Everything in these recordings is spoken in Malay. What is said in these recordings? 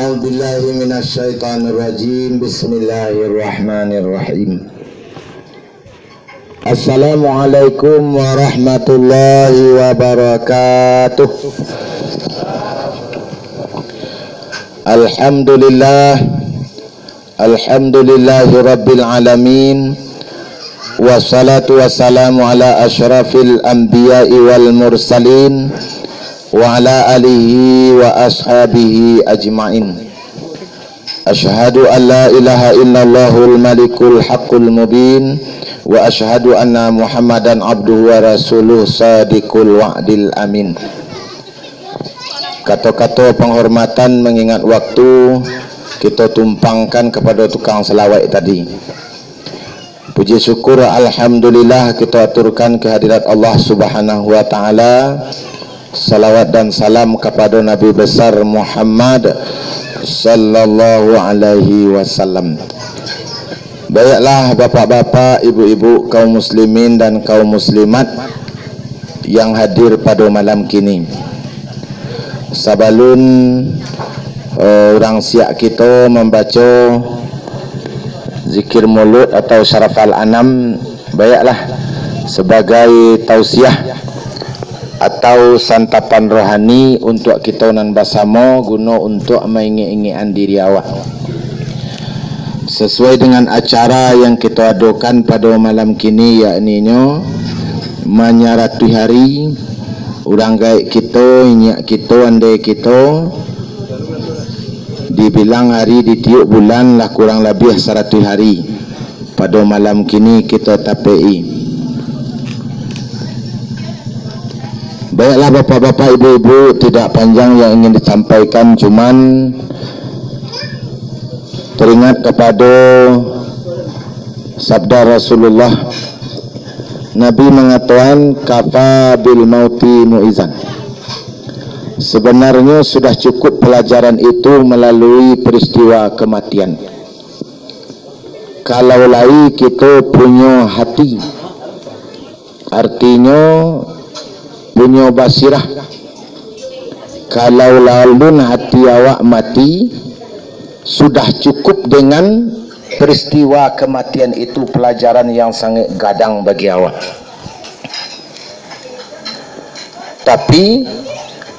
A'udzu billahi minasyaitonir rajim. Bismillahirrahmanirrahim. Assalamualaikum warahmatullahi wabarakatuh. Alhamdulillahi rabbil alamin. Wassalatu wassalamu ala asyrafil anbiya'i wal mursalin wa ala alihi wa ashabihi ajma'in. Asyhadu an la ilaha illallahul malikul haqqul mubin wa asyhadu anna Muhammadan abduhu wa rasuluh sadiqul wa'dil amin. Kata-kata penghormatan mengingat waktu kita tumpangkan kepada tukang selawat tadi. Puji syukur alhamdulillah kita aturkan kehadirat Allah Subhanahu wa taala. Salawat dan salam kepada Nabi besar Muhammad sallallahu alaihi wasallam. Baiklah bapak-bapak, ibu-ibu, kaum muslimin dan kaum muslimat yang hadir pada malam kini. Sabalun orang siap kita membaca zikir mulut atau syarafal anam, baiklah sebagai tausiah atau santapan rohani untuk kita nan bersama guna untuk mengingat-ingatkan diri awak. Sesuai dengan acara yang kita adakan pada malam kini, yakninya menyarati hari orang gaib kita, inyak kita, andai kita dibilang hari di tiap bulan lah kurang lebih 100 hari. Pada malam kini kita tapai. Baiklah bapak-bapak, ibu-ibu, tidak panjang yang ingin disampaikan, cuman teringat kepada sabda Rasulullah. Nabi mengatakan kafa bil mauti muizan. Sebenarnya sudah cukup pelajaran itu melalui peristiwa kematian. Kalau lai kita punya hati, artinya punya basirah. Kalau lalun hati awak mati, sudah cukup dengan peristiwa kematian itu pelajaran yang sangat gadang bagi awak. Tapi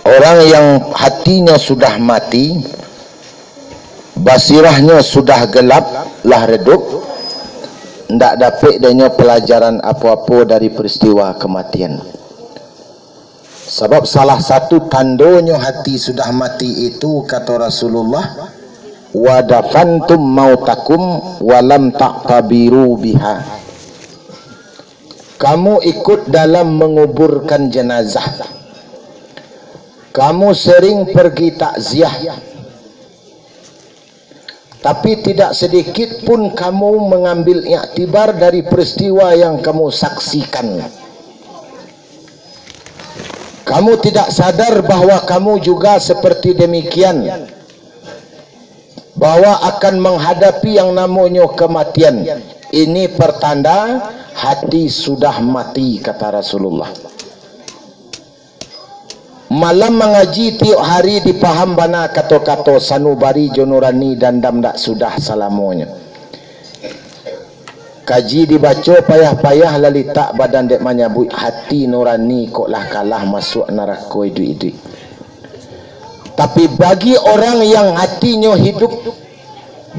orang yang hatinya sudah mati, basirahnya sudah gelap lah redup, ndak dapat danya pelajaran apa-apa dari peristiwa kematian. Sebab salah satu tandanya hati sudah mati itu, kata Rasulullah, wa dafantum mautakum walam taqtabiru biha. Kamu ikut dalam menguburkan jenazah, kamu sering pergi takziah, tapi tidak sedikit pun kamu mengambil iktibar dari peristiwa yang kamu saksikan. Kamu tidak sadar bahwa kamu juga seperti demikian, bahwa akan menghadapi yang namanya kematian. Ini pertanda hati sudah mati, kata Rasulullah. Malam mengaji tiap hari dipaham bana kata-kata sanubari jonurani dan damdak sudah salamanya. Kaji dibaca payah-payah lali tak badan dek menyabut hati nurani kok lah kalah masuk neraka itu. Tapi bagi orang yang hatinya hidup,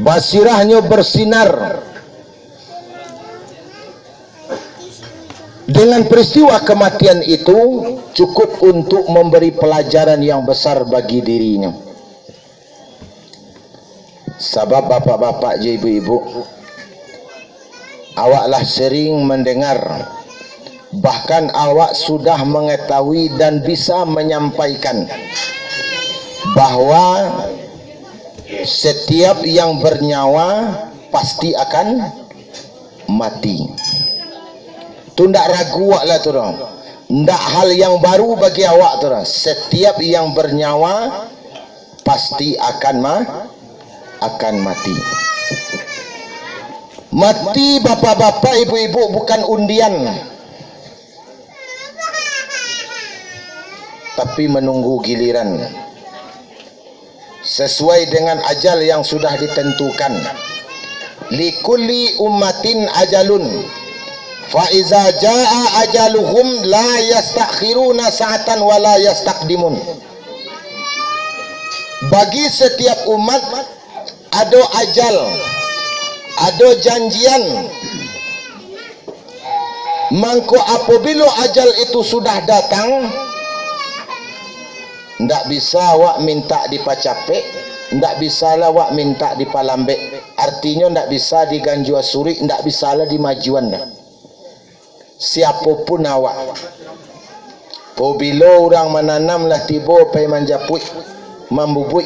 basirahnya bersinar dengan peristiwa kematian itu, cukup untuk memberi pelajaran yang besar bagi dirinya. Sebab bapak-bapak, ibu-ibu, awaklah sering mendengar, bahkan awak sudah mengetahui dan bisa menyampaikan bahwa setiap yang bernyawa pasti akan mati. Tu ndak ragu awak lah tu dong. Ndak hal yang baru bagi awak tu dong. Setiap yang bernyawa pasti akan mati. Mati bapak-bapak, ibu-ibu, bukan undian, tapi menunggu giliran. sesuai dengan ajal yang sudah ditentukan. Likulli ummatin ajalun fa iza jaa ajaluhum la yastakhiruna sa'atan wa la yastaqdimun. Bagi setiap umat ada ajal, ada janjian. Mangko apabila ajal itu sudah datang, ndak bisa wak minta dipacape, ndak bisa lah wak minta dipalambe. Artinya ndak bisa diganju asuri, ndak bisa lah dimajuan dah. Siapapun awak, apabila orang menanam lah tiba pai manjapui, membubui.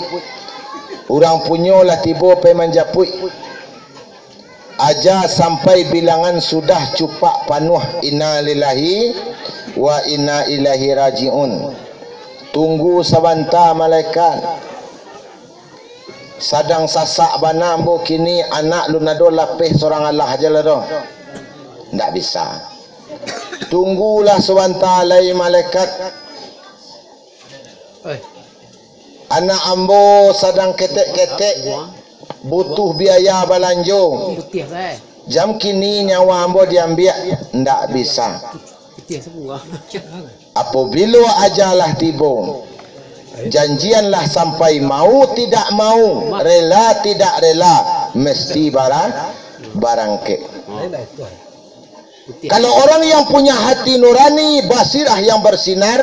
Orang punya lah tiba pai manjapui. Aja sampai bilangan sudah cupak panuh, inna lillahi wa inna ilaihi rajiun. Tunggu sabanta malaikat. Sadang sasak bana ambo kini anak lu nado lapih seorang Allah aja lah doh. Ndak bisa. Tunggulah sabanta alai malaikat. Anak ambo sedang ketek-ketek, butuh biaya balanjo. Jam kini nyawa ambo diambil, ndak bisa. Apabila ajalah tiba, janjianlah sampai mau tidak mau, rela tidak rela, mesti barangke. Kalau orang yang punya hati nurani, basirah yang bersinar,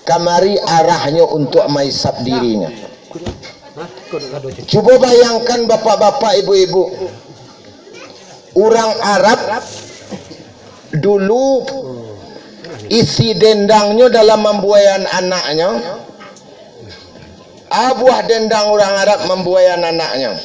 kamari arahnya untuk maisap dirinya. Coba bayangkan bapak-bapak, ibu-ibu, orang Arab dulu isi dendangnya dalam membuayan anaknya. Buah dendang orang Arab membuayan anaknya.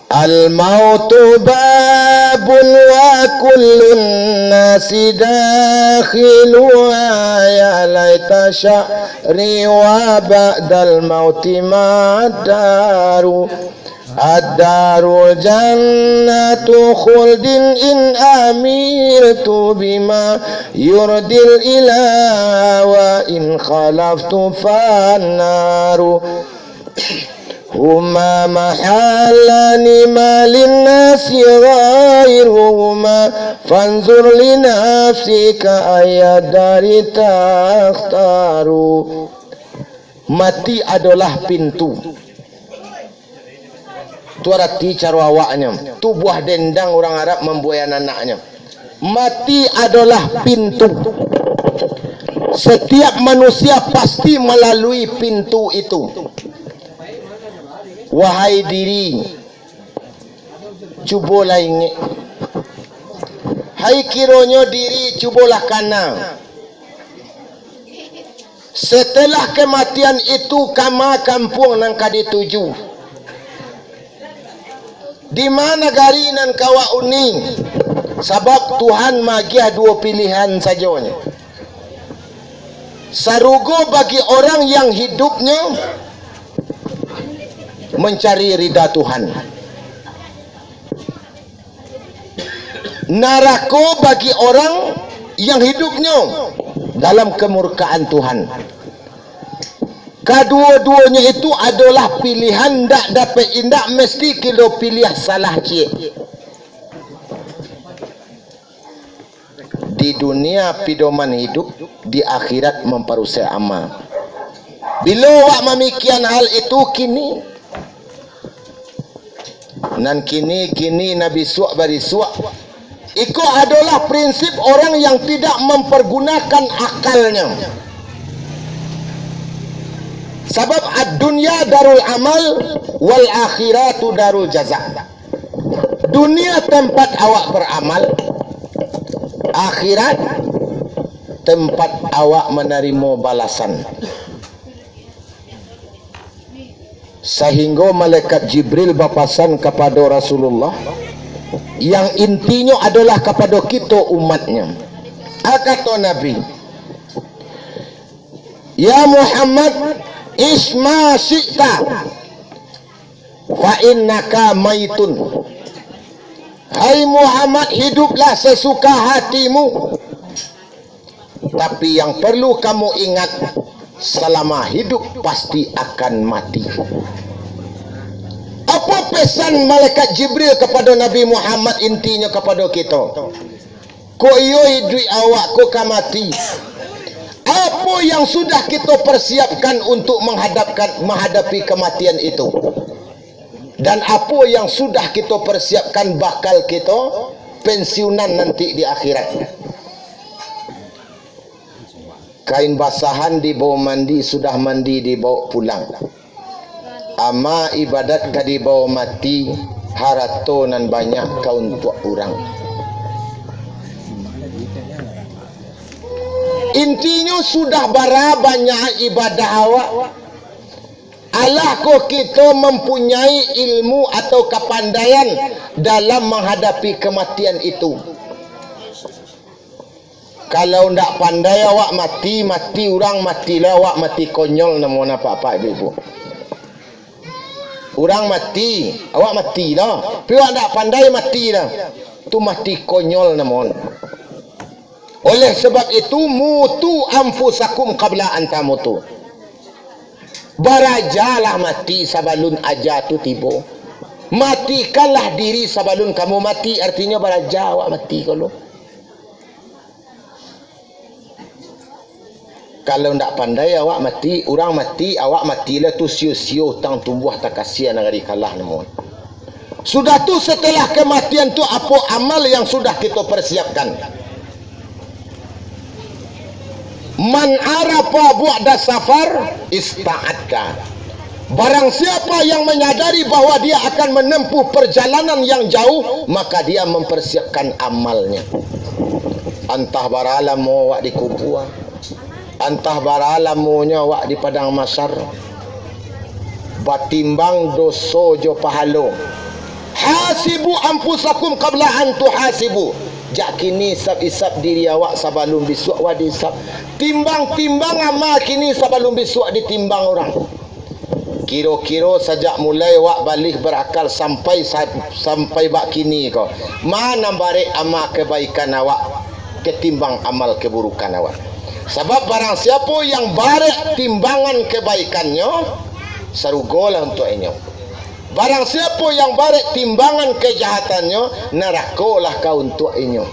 Al-mautu babun wa kullun nasi dakhiluha ya laita sya'ri wa ba'dal mauti ma'daru ad-daru jannatu khuldin in amirtu bima yurdil ilah wa in khalaftu fannaru huma mahalani malin nasi ghairuhuma fanzur li nafsika ayadari takhtaru. Mati adalah pintu. Tu arti cara awaknya. Tu buah dendang orang Arab membuayan anaknya. Mati adalah pintu. Setiap manusia pasti melalui pintu itu. Wahai diri, cubalah ingat. Hai kironyo diri, cubalah kana. Setelah kematian itu kama kampung nang kadi tuju. Di mana gari nan kawa uni? Sebab Tuhan magiah dua pilihan sajonya. Sarugo bagi orang yang hidupnya mencari ridha Tuhan. Neraka bagi orang yang hidupnya dalam kemurkaan Tuhan. Kedua-duanya itu adalah pilihan, ndak dapat indak mesti kita pilih salah cik. Di dunia pidoman hidup, di akhirat memperusai amal. Bila awak memikian hal itu kini, nan kini Nabi suak bari suak. Itu adalah prinsip orang yang tidak mempergunakan akalnya. Sebab ad-dunya darul amal wal akhiratu darul jaza. Dunia tempat awak beramal, akhirat tempat awak menerima balasan. Sehingga malaikat Jibril berpesan kepada Rasulullah yang intinya adalah kepada kita umatnya. Kata Nabi, ya Muhammad, isma syi'ta fa innaka maitun. Hai Muhammad, hiduplah sesuka hatimu. Tapi yang perlu kamu ingat, selama hidup pasti akan mati. Apa pesan malaikat Jibril kepada Nabi Muhammad, intinya kepada kita? Ko iyo hidup awak, ko kamati. Apa yang sudah kita persiapkan untuk menghadapi kematian itu? Dan apa yang sudah kita persiapkan bakal kita pensiunan nanti di akhirat? Kain basahan dibawa mandi, sudah mandi dibawa pulang. Ama ibadat ka dibawa mati, harato nan banyak kau untuk orang. Intinya sudah bara banyak ibadah awak. Allah ko kita mempunyai ilmu atau kepandaian dalam menghadapi kematian itu. Kalau ndak pandai awak mati orang matilah, awak mati konyol namun apa-apa ibu. Orang mati, awak mati lah. Tapi awak tak pandai mati lah. Tu mati konyol namun. Oleh sebab itu, mutu anfusakum qabla an tamutu. Barajalah mati sabalun aja tu tiba. Matikanlah diri sabalun kamu mati. Artinya baraja awak mati kalau. Kalau ndak pandai awak mati, orang mati, awak matilah tu sio-sio tang tumbuh tak kasihan negari kalah namun. Sudah tu setelah kematian tu apa amal yang sudah kita persiapkan? Man arafa bu'da safar ista'adka. Barang siapa yang menyadari bahawa dia akan menempuh perjalanan yang jauh, maka dia mempersiapkan amalnya. Antah baralamu wak di kubur, antah baralamunya wak di padang masar, batimbang doso jo pahalo. Hasibu anfusakum qabla an tuhasibu. Jak kini isap-isap diri awak sabalum besok awak diisap. Timbang-timbang amal kini sabalum besok ditimbang orang. Kira-kira sejak mulai awak balik berakal sampai bak kini kau. Mana barek amal kebaikan awak ketimbang amal keburukan awak. Sebab barang siapa yang barek timbangan kebaikannya, sarugolah untuk inyo. Barang siapa yang barek timbangan kejahatannya, nerakalah kau untuk inyo.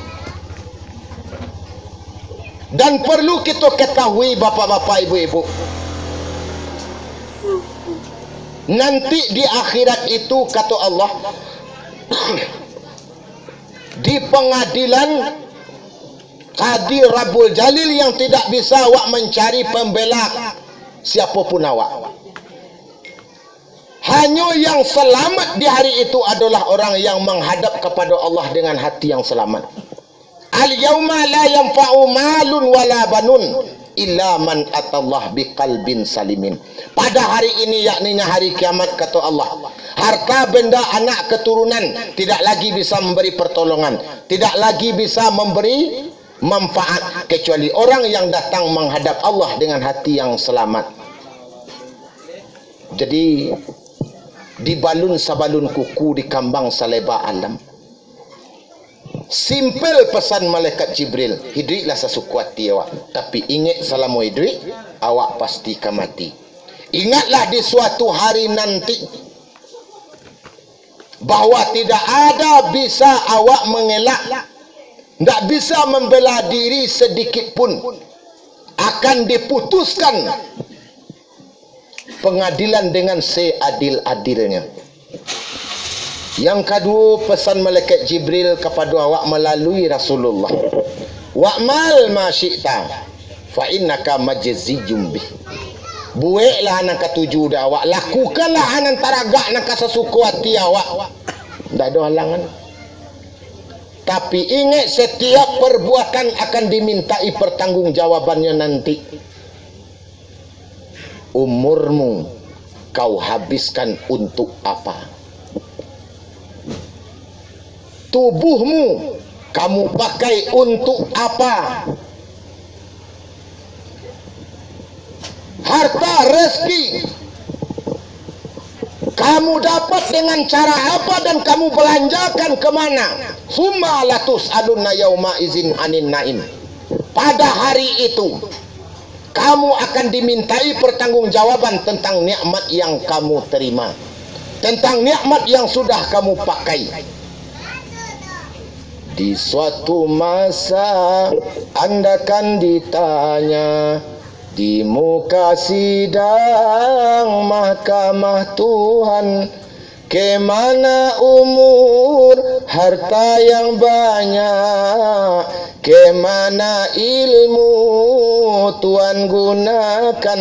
Dan perlu kita ketahui bapak-bapak, ibu-ibu, nanti di akhirat itu kata Allah di pengadilan Qadi Rabbul Jalil yang tidak bisa awak mencari pembela siapapun awak. Hanya yang selamat di hari itu adalah orang yang menghadap kepada Allah dengan hati yang selamat. Al-yawma la yanfa'u malun wala banun illa man atallah biqalbin salimin. Pada hari ini, yakninya hari kiamat, kata Allah, harta benda anak keturunan tidak lagi bisa memberi pertolongan, tidak lagi bisa memberi manfaat kecuali orang yang datang menghadap Allah dengan hati yang selamat. Jadi dibalun sabalun kuku di kambang saleba alam. Simple pesan malaikat Jibril, hiduplah sesukuati awak, tapi ingat selama hidup awak pasti akan mati. Ingatlah di suatu hari nanti bahawa tidak ada bisa awak mengelak, tidak bisa membela diri sedikit pun. Akan diputuskan pengadilan dengan seadil-adilnya. Yang kedua, pesan malaikat Jibril kepada awak melalui Rasulullah, wa'mal ma syi'ta fa innaka majziyum bih. Buatlah anak ketujuh dah awak, lakukanlah anak taragak nak sesuku hati awak, tak ada halangan. Tapi ingat, setiap perbuatan akan dimintai pertanggungjawabannya nanti. Umurmu kau habiskan untuk apa? Tubuhmu kamu pakai untuk apa? Harta rezeki kamu dapat dengan cara apa dan kamu belanjakan kemana? Summa latus alunna yauma izin anin naim. Pada hari itu kamu akan dimintai pertanggungjawaban tentang nikmat yang kamu terima, tentang nikmat yang sudah kamu pakai. Di suatu masa Anda akan ditanya di muka sidang mahkamah Tuhan, kemana umur harta yang banyak, kemana ilmu Tuhan gunakan.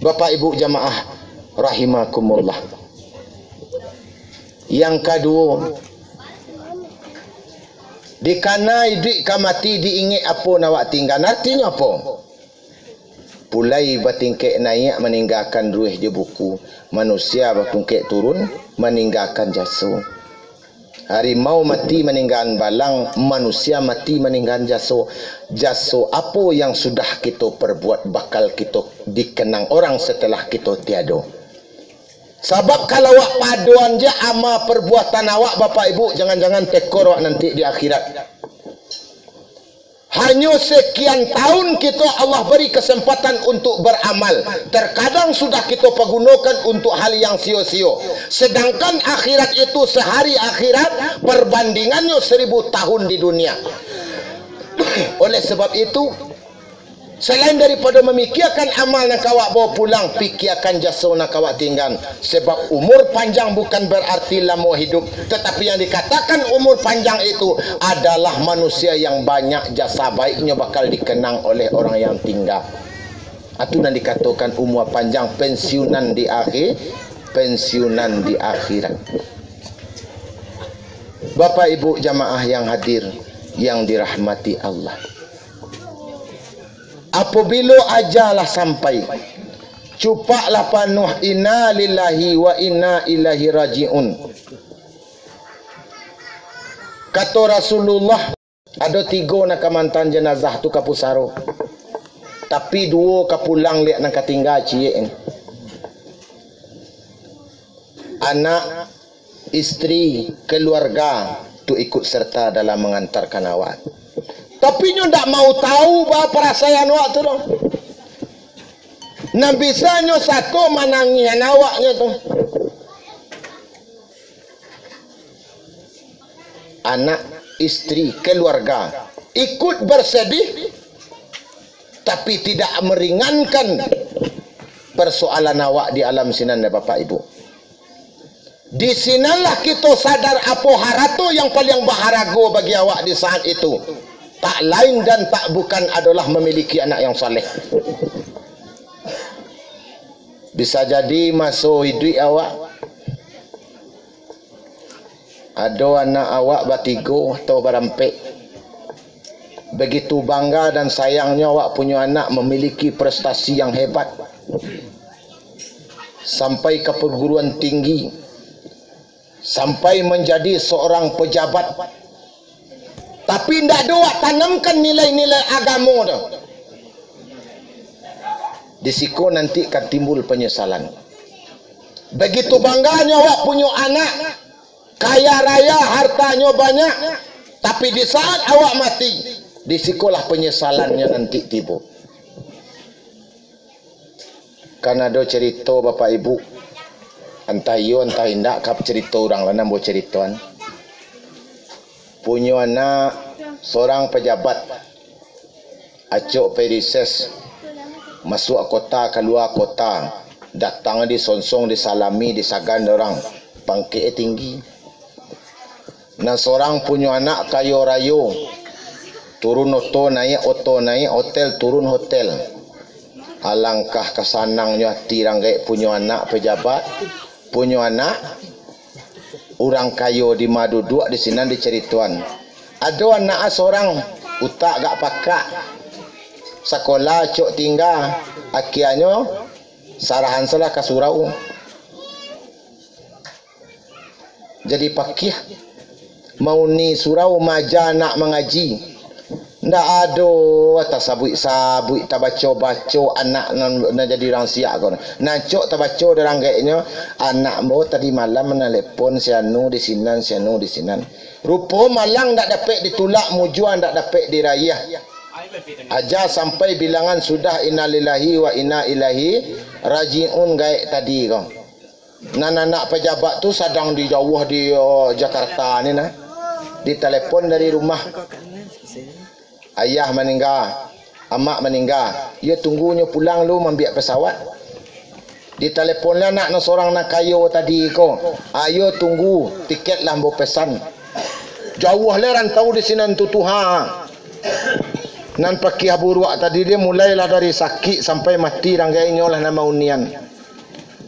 Bapak Ibu jamaah rahimakumullah. Yang kedua, dikanai duit kamati diingat apa nak tinggal. Artinya apa? Pulai batingkek naik meninggalkan ruih je buku. Manusia batungkek turun meninggalkan jaso. Harimau mati meninggalkan balang, manusia mati meninggalkan jaso. Jaso apa yang sudah kita perbuat bakal kita dikenang orang setelah kita tiada. Sebab kalau awak paduan je ama perbuatan awak, Bapak Ibu, jangan-jangan tekor awak nanti di akhirat. Hanya sekian tahun kita Allah beri kesempatan untuk beramal. Terkadang sudah kita pergunakan untuk hal yang sia-sia. Sedangkan akhirat itu sehari akhirat perbandingannya 1000 tahun di dunia. Oleh sebab itu, selain daripada memikirkan amal nak awak bawa pulang, fikirkan jasa nak awak tinggal. Sebab umur panjang bukan berarti lama hidup, tetapi yang dikatakan umur panjang itu adalah manusia yang banyak jasa baiknya bakal dikenang oleh orang yang tinggal. Itu yang dikatakan umur panjang, pensiunan di akhir, pensiunan di akhirat. Bapak Ibu jamaah yang hadir yang dirahmati Allah, apabila ajalah sampai, cupaklah panuh inna lillahi wa inna ilaihi raji'un. Kata Rasulullah, ada 3 nak kamantan jenazah tu kapusaro, tapi 2 kapulang lihat nak tinggal cie. Anak, isteri, keluarga tu ikut serta dalam mengantarkan awak. Tapi nyo tak mau tahu bah perasaan awak tu dong. Nah bisa nyo satu manangian awaknya tu. Anak, istri, keluarga ikut bersedih, tapi tidak meringankan persoalan awak di alam sinan ya Bapak Ibu. Di sinalah kita sadar apa harato yang paling berharga bagi awak di saat itu. Tak lain dan tak bukan adalah memiliki anak yang saleh. Bisa jadi masuk hidup awak ada anak awak batigo atau berampek. Begitu bangga dan sayangnya awak punya anak memiliki prestasi yang hebat, sampai ke perguruan tinggi, sampai menjadi seorang pejabat. Tapi tidak doa tanamkan nilai-nilai agama tu. Di siku nanti akan timbul penyesalan. Begitu bangganya awak punya anak, kaya raya, hartanya banyak, tapi di saat awak mati, di sikulah penyesalannya nanti tiba. Karena ada cerita Bapak Ibu, entah iyo entah indak kap cerita orang lain buat cerituan. Punya anak seorang pejabat, acok perises, masuk kota keluar kota, datang di sonsong disalami disagan orang, pangke tinggi. Nah seorang punya anak kayo rayo, turun oto naik hotel, turun hotel. Alangkah kesanangnya hati ranggai punya anak pejabat, punya anak orang kayo di madu dua di sini dicerituan. Ada anak seorang utak gak pakak, sekolah cok tinggal, akhirnya sarahan salah ke surau. Jadi pakih mau ni surau maja nak mengaji. Ndak ada atas sabui tak baca anak nak jadi orang siak kau. Nancok tak baca orang gayanya anak mo tadi malam menelepon si anu di sinan, si anu di sinan. Rupa malang ndak dapat ditulak mujuan, ndak dapat dirayah. Aja sampai bilangan sudah innalillahi wa inna ilaihi rajiun gaik tadi kau. Anak pejabat tu sedang di jauh di Jakarta ni nah. Ditelepon dari rumah. Ayah meninggal, amak meninggal. Dia tunggunya pulang lu ambil pesawat. Diteleponlah nak seorang nak kayo tadi ko. Ayo tunggu tiket lah mau pesan. Jauh le rantau di sini tu Tuhan. Nan pakai aburuak tadi dia mulailah dari sakit sampai mati ranggainya lah nama unian.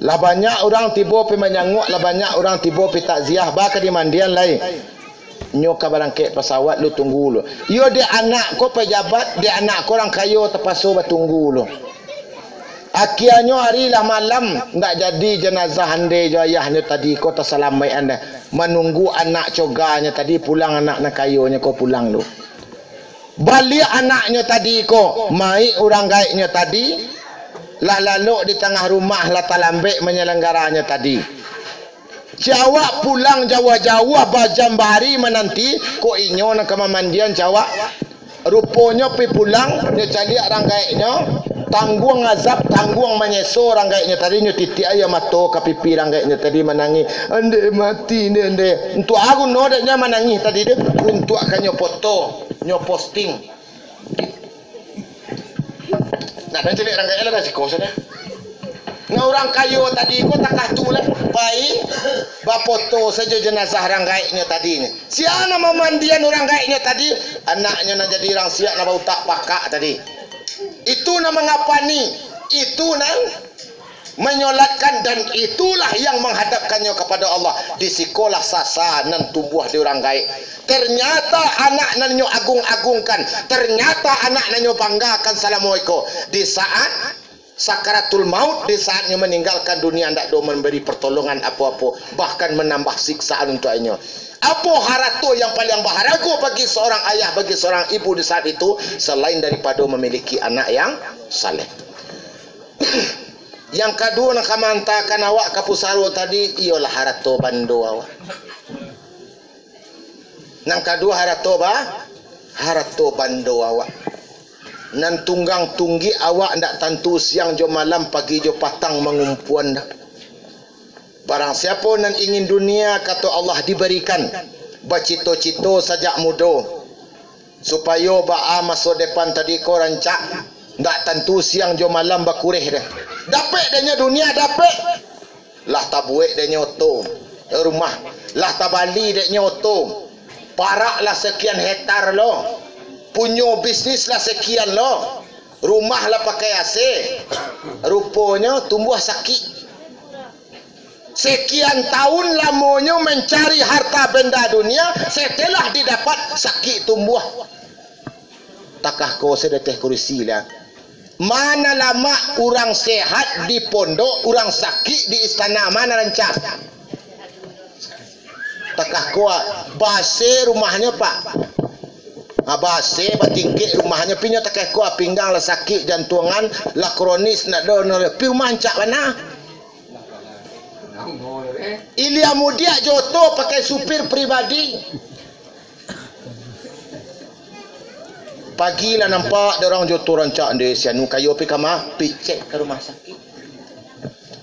Lah banyak orang tiba pi menyanguk, lah banyak orang tiba pi takziah ba ke di mandian lain. Nyo ka barangke pesawat lu tunggu lu. Yo dia anak ko pejabat, dia anak ko orang kayo terpasu bertunggu lu. Akianyo hari lah malam ndak jadi jenazah ande jo ayahnya tadi ko terselamai anda menunggu anak coganya tadi pulang anak nak kayonya ko pulang lu. Balik anaknya tadi ko mai orang gaiknya tadi lah lalu di tengah rumah lah talambek menyelenggaranya tadi. Jawa pulang Jawa-Jawa bajam bahari menanti ko inyo nak kemandian Jawa. Rupanya pi pulang nyo cali orang gaiknya tangguang azab tangguang menyeso orang gaiknya tadi nyo titik ayo mato ka pipi orang gaiknya tadi menangi ande mati ni ande untuk aku no deknya menangi tadi dia untuk akan nyo foto nyo posting nak dan celik orang gaiknya dah siko sana na orang kayo tadi ko takah tulah baik ba foto saja jenazah orang gaiknya tadi ni siapa nama mandian orang gaiknya tadi anaknya nak jadi orang siap nak bau tak pakak tadi itu nama ngapani itu nang menyolatkan dan itulah yang menghadapkannya kepada Allah di sekolah sasa nan tumbuh di orang gaik. Ternyata anak nanyo agung-agungkan, ternyata anak nanyo banggakan salamualaikum di saat sakaratul maut, di saatnya meninggalkan dunia ndak do memberi pertolongan apa-apa, bahkan menambah siksaan untuk ayahnya. Apa harato yang paling berharga bagi seorang ayah, bagi seorang ibu di saat itu selain daripada memiliki anak yang saleh. Yang kedua nak kamantakan awak ke pusaro tadi ialah harato bando awak. Yang kedua harato bando awak. Nan tunggang tunggi awak ndak tentu siang jo malam pagi jo patang mengumpuan dah. Barang siapa nan ingin dunia kata Allah diberikan bacito-cito sejak muda supaya ba masa depan tadi ko rancak ndak tentu siang jo malam bakureh dah. Dapat danya dunia dapat. Lah tabuek danya oto rumah. Lah tabali danya oto. Parak lah sekian hektar lo. Punya bisnis lah sekian lo. Rumah lah pakai AC. Rupanya tumbuh sakit. Sekian tahun lamanya mencari harta benda dunia, setelah didapat sakit tumbuh. Takah kau sedeteh kursi lah. Mana lama orang sehat di pondok, orang sakit di istana, mana rancak? Takah kau base rumahnya pak. Abase batingkik rumahnya pinya takah kau pinggang lah sakit jantungan lah kronis nak do pi rumah rancak mana? Ilya mudia joto pakai supir pribadi. Pagi lah nampak orang joto rancak dia sianu kayu pi kama pi cek ke rumah sakit.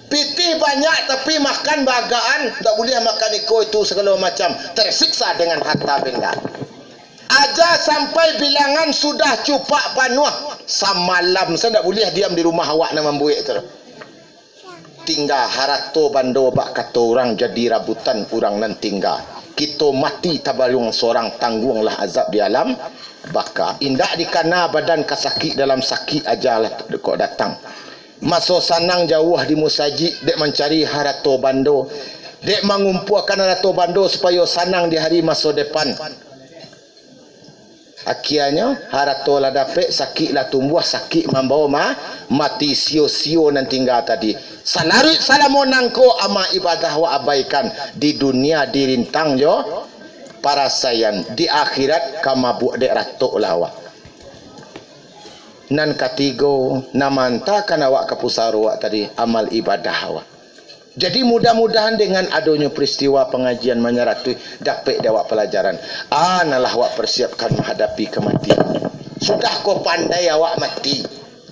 Pitih banyak tapi makan bagaan tak boleh makan iko itu segala macam tersiksa dengan harta benda. Aja sampai bilangan sudah cupak panuh samalam saya tak boleh diam di rumah awak nak membuik tu. Tinggal harato bando bak kata orang jadi rabutan orang nan tinggal. Kita mati tabalung seorang tangguanglah azab di alam baka. Indak dikana badan kasakit dalam sakit ajalah kok datang. Masa sanang jauh di musajid dek mencari harato bando. Dek mengumpulkan harato bando supaya sanang di hari masa depan. Akhirnya harato lah dapat sakit lah tumbuh sakit membawa mati sio-sio nan tinggal tadi. Salarit salamonangko ama ibadah wa abaikan di dunia dirintang jo para sayan di akhirat kamabuk dek ratok lah awak. Nan katigo namantakan awak ke pusaro awak tadi amal ibadah awak. Jadi mudah-mudahan dengan adanya peristiwa pengajian menyeratui dapat awak pelajaran. Analah awak persiapkan menghadapi kematian. Sudah kau pandai awak mati.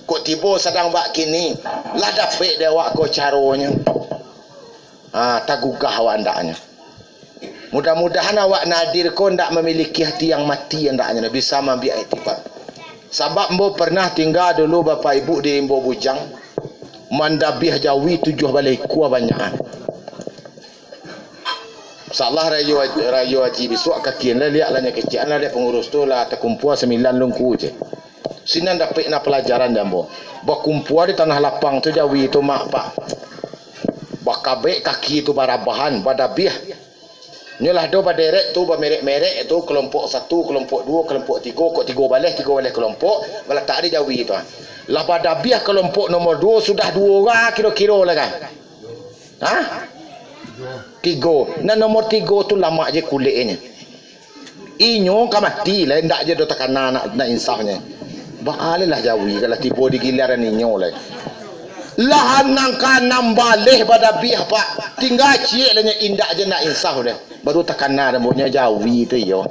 Kau tiba sedang bak kini. Lah dapat dia awak kau caranya. Tak gugah awak andaknya. Mudah-mudahan awak nadir kau ndak memiliki hati yang mati andaknya. Bisa membiak itibat. Sebab mbo pernah tinggal dulu bapak ibu di Mbo Bujang. Mandabih jawi 7 balai kuah banyak. Salah rayu haji besok kakian lah lihat lah kecian lah dia pengurus tu lah terkumpul 9 lungku je. Sinan dapat nak pelajaran dia mbo. Berkumpul di tanah lapang tu jawi tu mak pak. Bakabek kaki tu barabahan badabih. Nyolah do baderet tu bamerek-merek tu kelompok 1, kelompok 2, kelompok 3, kok 3 baleh kelompok, bala tak ada jawi tu. Lah badabih kelompok nomor 2 sudah 2 orang kira-kira lah kan. 3. Nah nomor 3 tu lama je kulitnya. Inyo kan mati lah ndak je do takana nak insafnya. Baalelah jawi kalau tiba di giliran inyo lah. Lah nang kanam baleh pada biah pak. Tinggal cie lah indak je nak insaf dah. Baru takana dah punya jawi tu yo.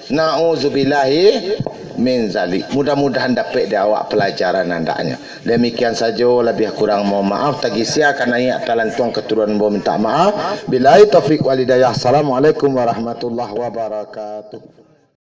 Nauzubillahi min zalik. Mudah-mudahan dapat dia awak pelajaran andaknya. Demikian saja, lebih kurang mohon maaf. Tagisia karena ayat talan tuang keturunan mohon minta maaf. Billahi taufiq wal hidayah. Assalamualaikum warahmatullahi wabarakatuh.